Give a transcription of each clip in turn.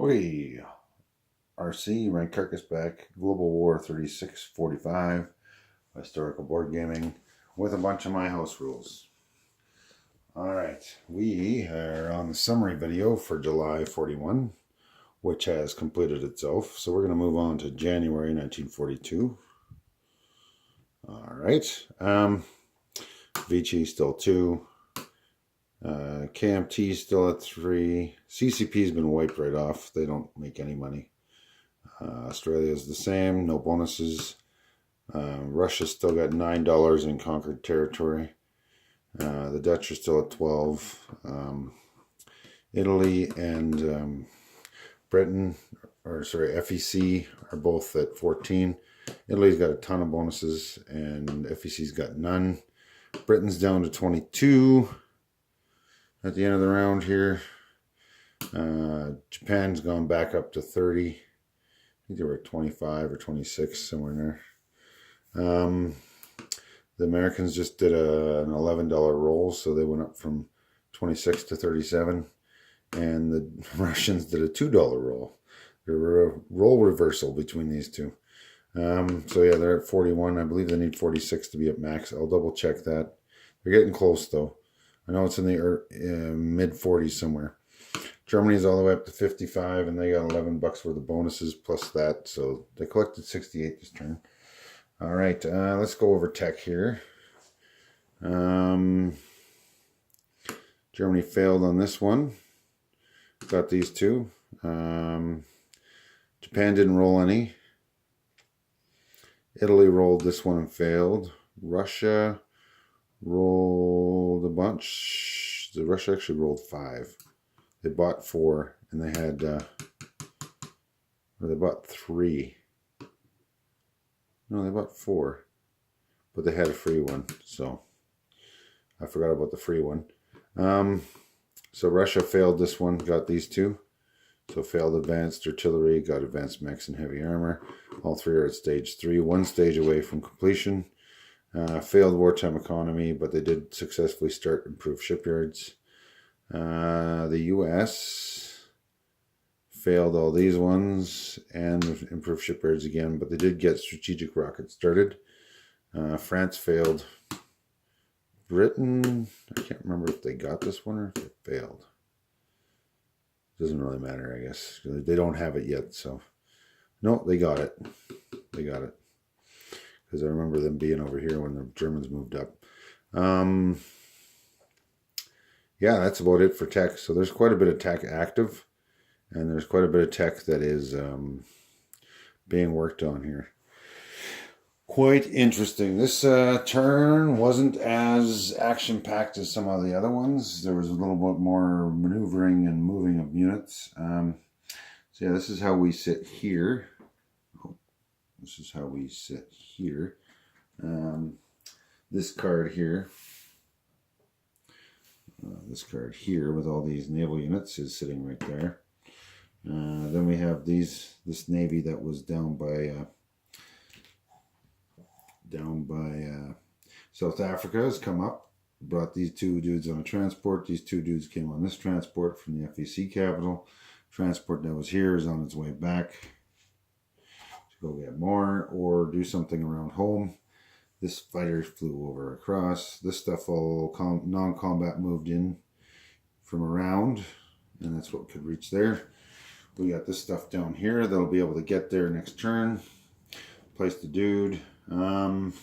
Okay, RC, Rank Carcass back, Global War 3645, historical board gaming, with a bunch of my house rules. Alright, we are on the summary video for July 41, which has completed itself. So we're going to move on to January 1942. Alright, Vici still 2. KMT still at 3. CCP's been wiped right off. They don't make any money. Australia's the same, no bonuses. Russia's still got $9 in conquered territory. The Dutch are still at 12. Italy and Britain, or sorry, FEC are both at 14. Italy's got a ton of bonuses and FEC's got none. Britain's down to 22 at the end of the round here. Japan's gone back up to 30. I think they were at 25 or 26, somewhere in there. The Americans just did an $11 roll, so they went up from 26 to 37. And the Russians did a $2 roll. There were a roll reversal between these two. So yeah, they're at 41. I believe they need 46 to be at max. I'll double check that. They're getting close though. I know it's in the mid 40s somewhere. Germany's all the way up to 55, and they got $11 worth of bonuses plus that. So they collected 68 this turn. All right, let's go over tech here. Germany failed on this one. Got these two. Japan didn't roll any. Italy rolled this one and failed. Russia rolled a bunch. Russia actually rolled 5. They bought 4, and they had, or they bought 3. No, they bought 4, but they had a free one, so I forgot about the free one. So Russia failed this one, got these two. So failed advanced artillery, got advanced mechs and heavy armor. All 3 are at stage 3, 1 stage away from completion. Failed wartime economy, but they did successfully start improved shipyards. The US failed all these ones and improved shipyards again, but they did get strategic rockets started. France failed. Britain, I can't remember if they got this one or if it failed. Doesn't really matter, I guess. They don't have it yet, so. No, they got it. They got it. Because I remember them being over here when the Germans moved up. Yeah, that's about it for tech. So there's quite a bit of tech active. And there's quite a bit of tech that is being worked on here. Quite interesting. This turn wasn't as action-packed as some of the other ones. There was a little bit more maneuvering and moving of units. So yeah, this is how we sit here. This is how we sit here. This card here. This card here with all these naval units is sitting right there. Then we have this navy that was down by South Africa has come up, brought these 2 dudes on a transport. These 2 dudes came on this transport from the FEC capital. Transport that was here is on its way back to go get more or do something around home. This fighter flew over across. This stuff all non-combat moved in from around, and that's what could reach there. We got this stuff down here that'll be able to get there next turn. Place the dude. The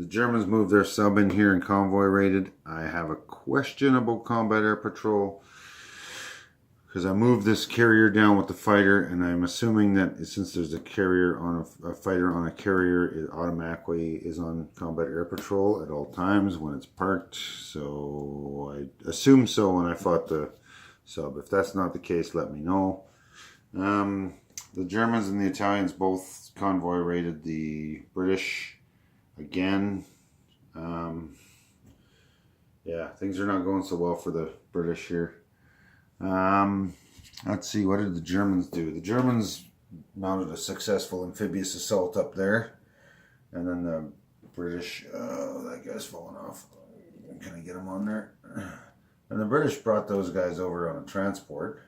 Germans moved their sub in here and convoy raided. I have a questionable combat air patrol because I moved this carrier down with the fighter, and I'm assuming that since there's a carrier on a fighter on a carrier, it automatically is on combat air patrol at all times when it's parked. So I assumed so when I fought the sub. If that's not the case, let me know. The Germans and the Italians both convoy raided the British again. Yeah, things are not going so well for the British here. Let's see, what did the Germans do? The Germans mounted a successful amphibious assault up there. And then the British, that guy's falling off. Can I get him on there? And the British brought those guys over on a transport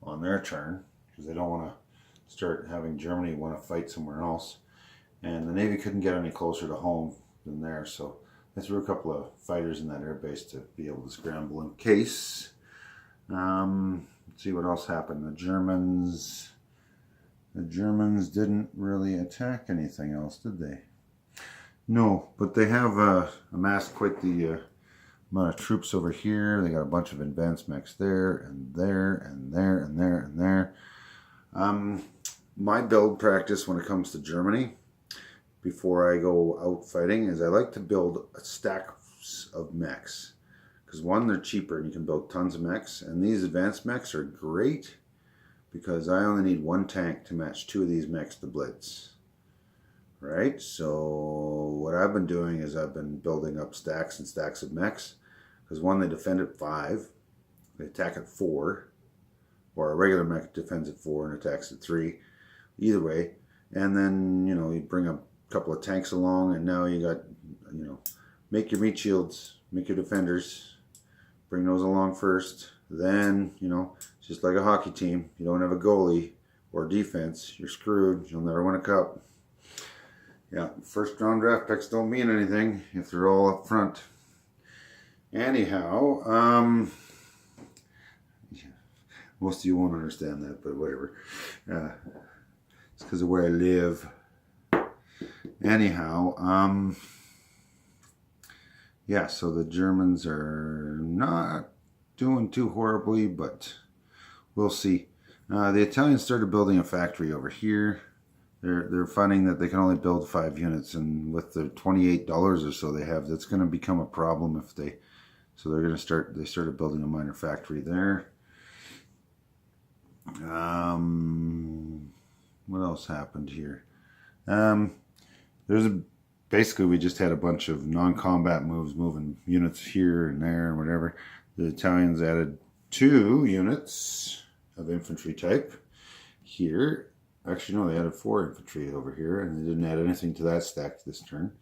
on their turn because they don't want to start having Germany want to fight somewhere else. And the Navy couldn't get any closer to home than there, so they threw a couple of fighters in that airbase to be able to scramble in case. Let's see what else happened. The Germans didn't really attack anything else, did they? No, but they have amassed quite the amount of troops over here. They got a bunch of advanced mechs there, and there, and there, and there, and there. My build practice when it comes to Germany, before I go out fighting, is I like to build stacks of mechs. Because one, they're cheaper and you can build tons of mechs. And these advanced mechs are great because I only need one tank to match 2 of these mechs to blitz. Right? So what I've been doing is I've been building up stacks and stacks of mechs. Because one, they defend at 5. They attack at 4. Or a regular mech defends at 4 and attacks at 3. Either way. And then, you know, you bring a couple of tanks along, and now you got, you know, make your meat shields, make your defenders, bring those along first. Then, you know, just like a hockey team, you don't have a goalie or defense, you're screwed. You'll never win a cup. Yeah, first round draft picks don't mean anything if they're all up front. Anyhow, most of you won't understand that, but whatever. It's because of where I live. Anyhow, yeah, so the Germans are not doing too horribly, but we'll see. The Italians started building a factory over here. They're finding that they can only build 5 units, and with the $28 or so they have, that's going to become a problem if they. So they're going to start. They started building a minor factory there. What else happened here? Basically we just had a bunch of non-combat moves, moving units here and there and whatever. The Italians added 2 units of infantry type here. Actually, no, they added 4 infantry over here, and they didn't add anything to that stack this turn.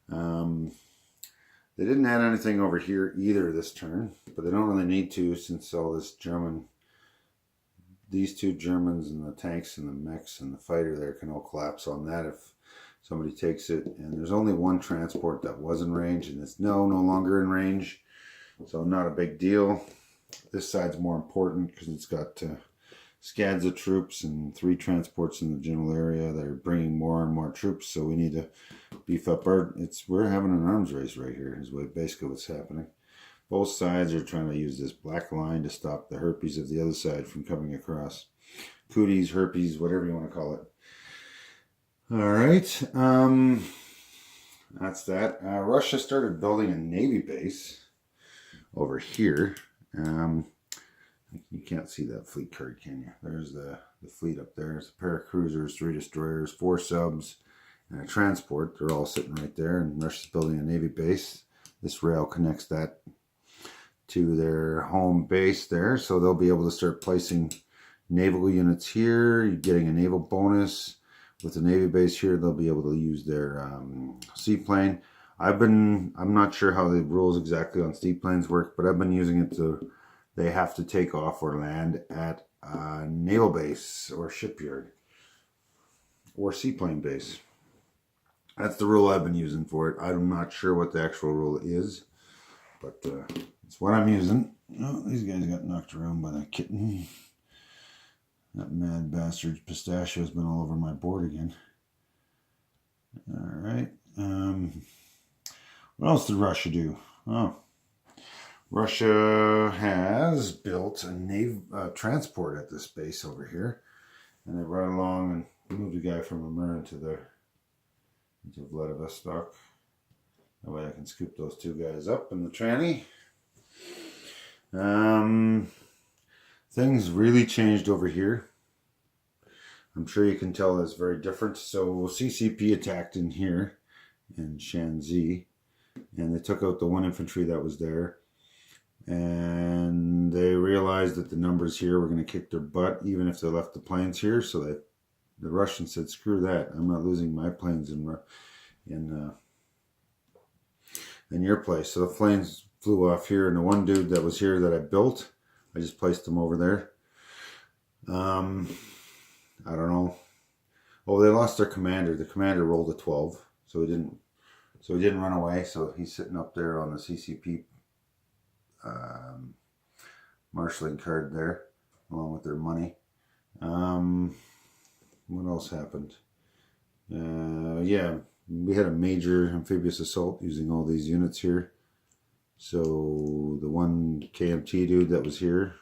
They didn't add anything over here either this turn, but they don't really need to since all this these 2 Germans and the tanks and the mechs and the fighter there can all collapse on that if somebody takes it. And there's only 1 transport that was in range, and it's no longer in range, so not a big deal. This side's more important because it's got scads of troops and 3 transports in the general area that are bringing more and more troops, so we need to beef up we're having an arms race right here is basically what's happening. Both sides are trying to use this black line to stop the herpes of the other side from coming across. Cooties, herpes, whatever you want to call it. All right, that's that. Russia started building a Navy base over here. You can't see that fleet card, can you? There's the fleet up there. There's a pair of cruisers, 3 destroyers, 4 subs, and a transport. They're all sitting right there, and Russia's building a Navy base. This rail connects that to their home base there, so they'll be able to start placing naval units here. You're getting a naval bonus with the Navy base here. They'll be able to use their seaplane. I'm not sure how the rules exactly on seaplanes work, but I've been using it to. They have to take off or land at a naval base or shipyard or seaplane base. That's the rule I've been using for it. I'm not sure what the actual rule is, but it's what I'm using. Oh, these guys got knocked around by that kitten. That mad bastard Pistachio's been all over my board again. All right. What else did Russia do? Oh. Russia has built a transport at this base over here, and they brought along and moved a guy from Amur into Vladivostok. That way I can scoop those 2 guys up in the tranny. Things really changed over here. I'm sure you can tell it's very different. So CCP attacked in here in Shanxi, and they took out the 1 infantry that was there. And they realized that the numbers here were going to kick their butt, even if they left the planes here. So the Russians said, "Screw that! I'm not losing my planes in your place." So the flew off here, and the one dude that was here that I built, I just placed him over there. I don't know. Oh, they lost their commander. The commander rolled a 12, so he didn't run away. So he's sitting up there on the CCP marshalling card there, along with their money. What else happened? Yeah, we had a major amphibious assault using all these units here. So the one KMT dude that was here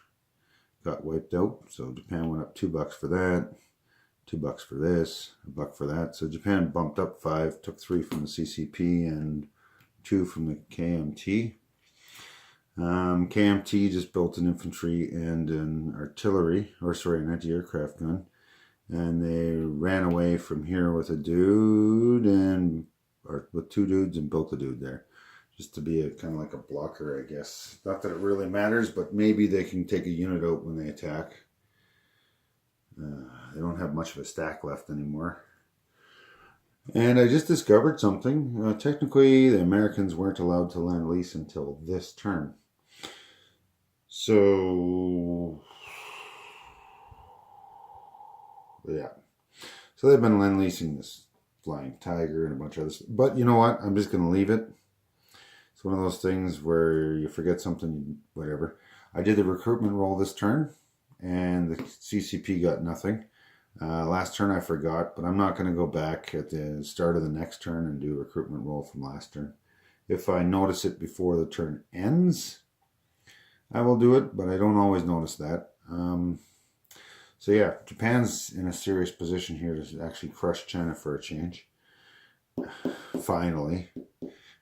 got wiped out. So Japan went up $2 for that, $2 for this, $1 for that. So Japan bumped up 5, took 3 from the CCP and 2 from the KMT. KMT just built an infantry and an artillery, or sorry, an anti-aircraft gun. And they ran away from here with a dude or with 2 dudes and built a dude there. Just to be a kind of like a blocker, I guess. Not that it really matters, but maybe they can take a unit out when they attack. They don't have much of a stack left anymore. And I just discovered something. Technically, the Americans weren't allowed to land lease until this turn. So, yeah. So they've been land leasing this Flying Tiger and a bunch of others. But you know what? I'm just going to leave it. It's one of those things where you forget something, whatever. I did the recruitment roll this turn, and the CCP got nothing. Last turn I forgot, but I'm not going to go back at the start of the next turn and do a recruitment roll from last turn. If I notice it before the turn ends, I will do it, but I don't always notice that. So yeah, Japan's in a serious position here to actually crush China for a change. Finally.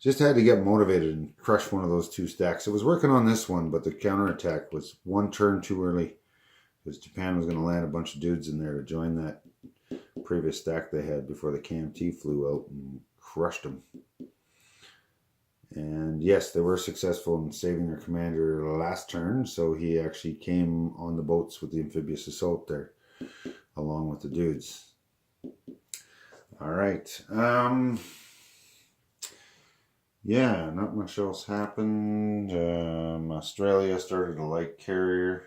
Just had to get motivated and crush one of those 2 stacks. I was working on this one, but the counterattack was 1 turn too early, because Japan was going to land a bunch of dudes in there to join that previous stack they had before the KMT flew out and crushed them. And yes, they were successful in saving their commander last turn, so he actually came on the boats with the Amphibious Assault there, along with the dudes. All right. Yeah, not much else happened. Australia started a light carrier.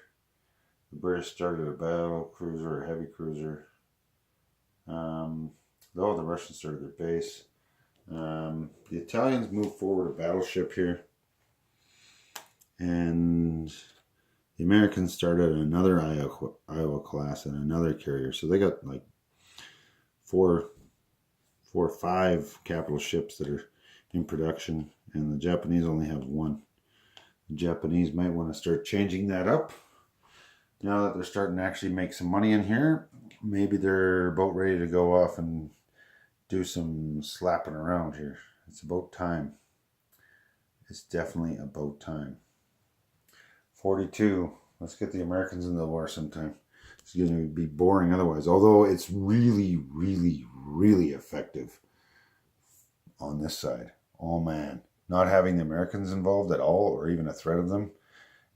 The British started a battle cruiser or heavy cruiser. Though the Russians started their base. The Italians moved forward a battleship here. And the Americans started another Iowa class and another carrier. So they got like four or five capital ships that are in production, and the Japanese only have 1. The Japanese might want to start changing that up. Now that they're starting to actually make some money in here, maybe they're about ready to go off and do some slapping around here. It's about time. It's definitely about time. 42. Let's get the Americans in the war sometime. It's going to be boring otherwise, although it's really, really, really effective on this side. Oh man, not having the Americans involved at all, or even a threat of them,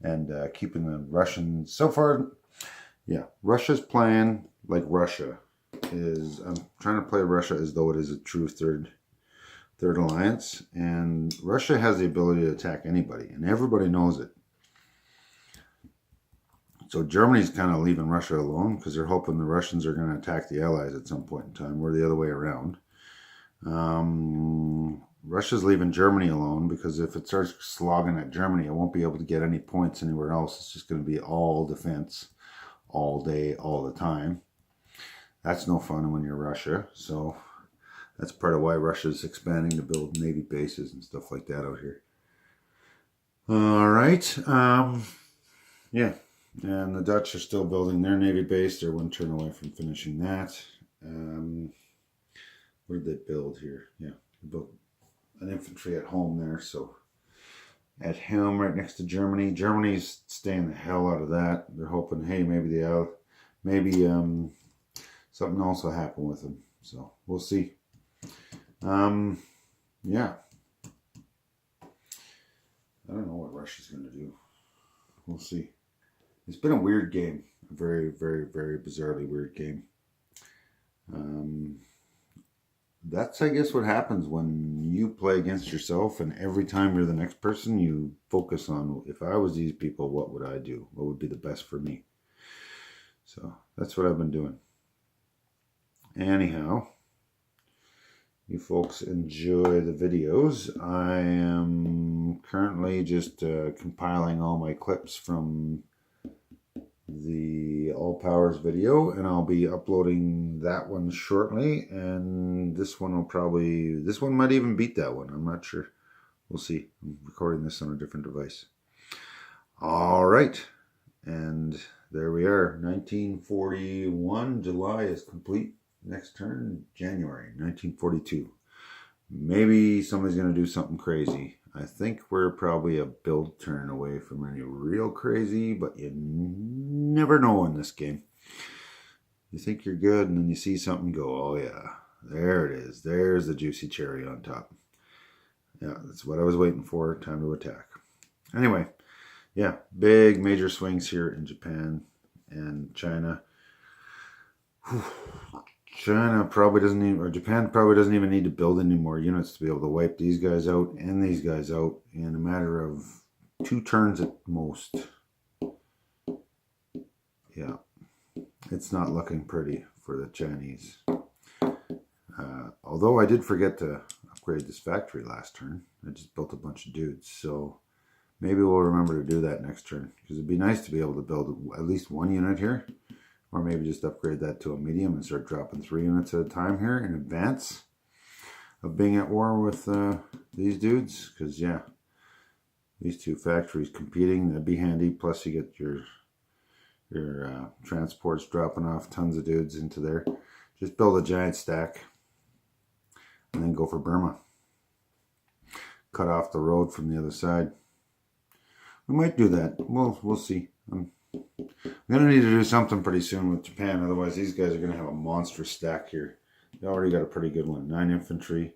and keeping the Russians, so far, yeah, Russia's plan, like Russia, is I'm trying to play Russia as though it is a true third alliance, and Russia has the ability to attack anybody, and everybody knows it. So Germany's kind of leaving Russia alone because they're hoping the Russians are going to attack the Allies at some point in time, or the other way around. Russia's leaving Germany alone because if it starts slogging at Germany, it won't be able to get any points anywhere else. It's just going to be all defense all day, all the time. That's no fun when you're Russia. So that's part of why Russia's expanding to build Navy bases and stuff like that out here. All right. Yeah. And the Dutch are still building their Navy base. They're 1 turn away from finishing that. What did they build here? Yeah, they built an infantry at home there. So at home, right next to Germany. Germany's staying the hell out of that. They're hoping, hey, maybe something else will happen with them. So we'll see. Yeah. I don't know what Russia's going to do. We'll see. It's been a weird game. A very, very, very bizarrely weird game. that's, I guess, what happens when you play against yourself, and every time you're the next person, you focus on, if I was these people, what would I do? What would be the best for me? So that's what I've been doing. Anyhow, you folks enjoy the videos. I am currently just compiling all my clips from the All Powers video, and I'll be uploading that one shortly, and this one might even beat that one. I'm not sure. We'll see. I'm recording this on a different device. All right, and there we are. 1941 July is complete. Next turn, January 1942. Maybe somebody's going to do something crazy. I think we're probably a build turn away from any real crazy, but you never know in this game. You think you're good, and then you see something go, oh yeah, there it is. There's the juicy cherry on top. Yeah, that's what I was waiting for. Time to attack. Anyway, yeah, big major swings here in Japan and China. Japan probably doesn't even need to build any more units to be able to wipe these guys out and these guys out in a matter of 2 turns at most. Yeah, it's not looking pretty for the Chinese. Although I did forget to upgrade this factory last turn. I just built a bunch of dudes, so maybe we'll remember to do that next turn, because it'd be nice to be able to build at least 1 unit here. Or maybe just upgrade that to a medium and start dropping 3 units at a time here in advance of being at war with these dudes. Because, yeah, these 2 factories competing, that'd be handy. Plus, you get your transports dropping off tons of dudes into there. Just build a giant stack and then go for Burma. Cut off the road from the other side. We might do that. We'll see. I'm going to need to do something pretty soon with Japan, otherwise these guys are going to have a monstrous stack here. They already got a pretty good one. 9 infantry,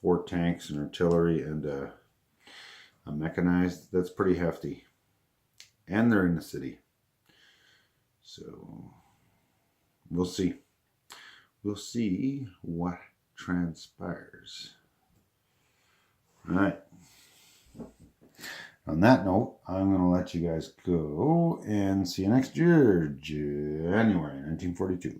4 tanks, and artillery, and a mechanized. That's pretty hefty. And they're in the city. So, we'll see. We'll see what transpires. Alright. On that note, I'm going to let you guys go and see you next year, January 1942.